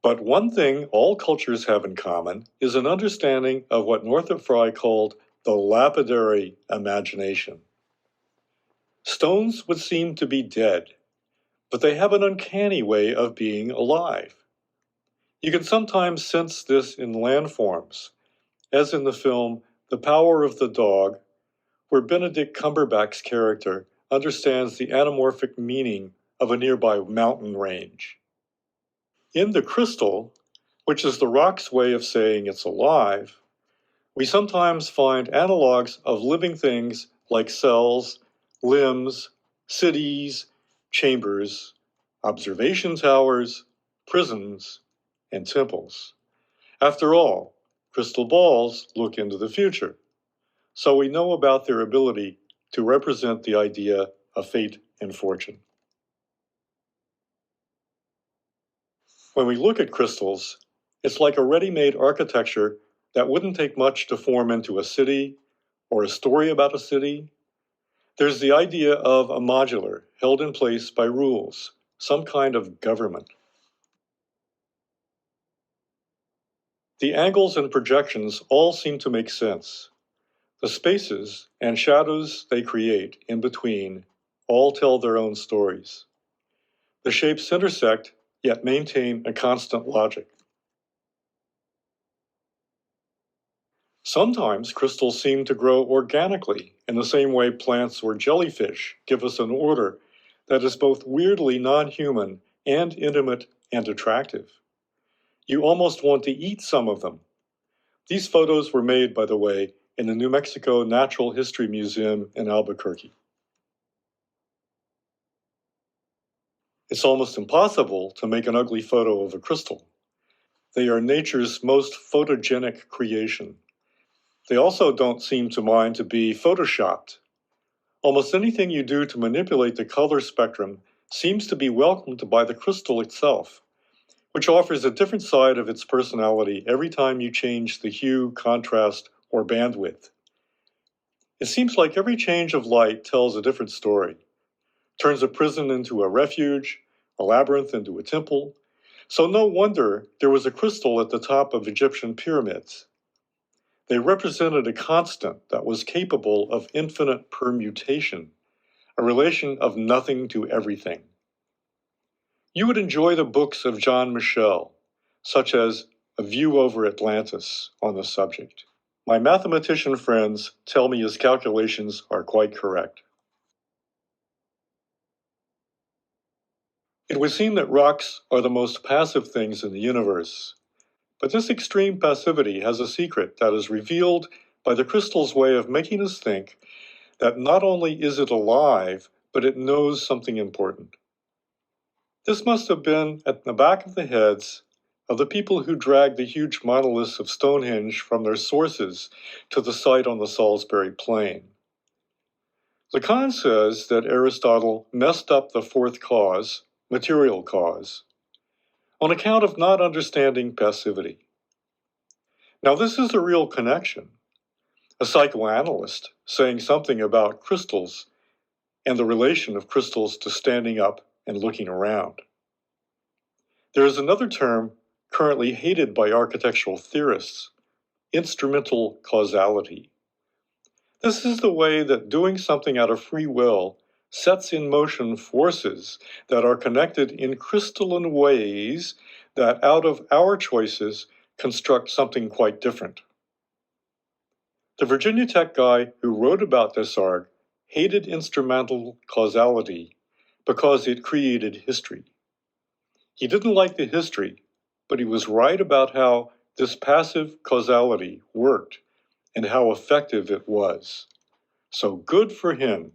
But one thing all cultures have in common is an understanding of what Northrup Frye called the lapidary imagination. Stones would seem to be dead, but they have an uncanny way of being alive. You can sometimes sense this in landforms, as in the film The Power of the Dog, where Benedict Cumberbatch's character understands the anamorphic meaning of a nearby mountain range. In the crystal, which is the rock's way of saying it's alive, we sometimes find analogs of living things like cells, limbs, cities, chambers, observation towers, prisons, and temples. After all, crystal balls look into the future, so we know about their ability to represent the idea of fate and fortune. When we look at crystals, it's like a ready-made architecture that wouldn't take much to form into a city or a story about a city. There's the idea of a modular held in place by rules, some kind of government. The angles and projections all seem to make sense. The spaces and shadows they create in between all tell their own stories. The shapes intersect, yet maintain a constant logic. Sometimes crystals seem to grow organically in the same way plants or jellyfish give us an order that is both weirdly non-human and intimate and attractive. You almost want to eat some of them. These photos were made, by the way, in the New Mexico Natural History Museum in Albuquerque. It's almost impossible to make an ugly photo of a crystal. They are nature's most photogenic creation. They also don't seem to mind to be photoshopped. Almost anything you do to manipulate the color spectrum seems to be welcomed by the crystal itself, which offers a different side of its personality every time you change the hue, contrast, or bandwidth. It seems like every change of light tells a different story, turns a prison into a refuge, a labyrinth into a temple. So no wonder there was a crystal at the top of Egyptian pyramids. They represented a constant that was capable of infinite permutation, a relation of nothing to everything. You would enjoy the books of John Michel, such as A View Over Atlantis, on the subject. My mathematician friends tell me his calculations are quite correct. It would seem that rocks are the most passive things in the universe, but this extreme passivity has a secret that is revealed by the crystal's way of making us think that not only is it alive, but it knows something important. This must have been at the back of the heads of the people who dragged the huge monoliths of Stonehenge from their sources to the site on the Salisbury Plain. Lacan says that Aristotle messed up the fourth cause, material cause, on account of not understanding passivity. Now, this is a real connection. A psychoanalyst saying something about crystals and the relation of crystals to standing up and looking around. There is another term currently hated by architectural theorists, instrumental causality. This is the way that doing something out of free will sets in motion forces that are connected in crystalline ways that out of our choices construct something quite different. The Virginia Tech guy who wrote about Desargues hated instrumental causality because it created history. He didn't like the history, but he was right about how this passive causality worked and how effective it was. So good for him.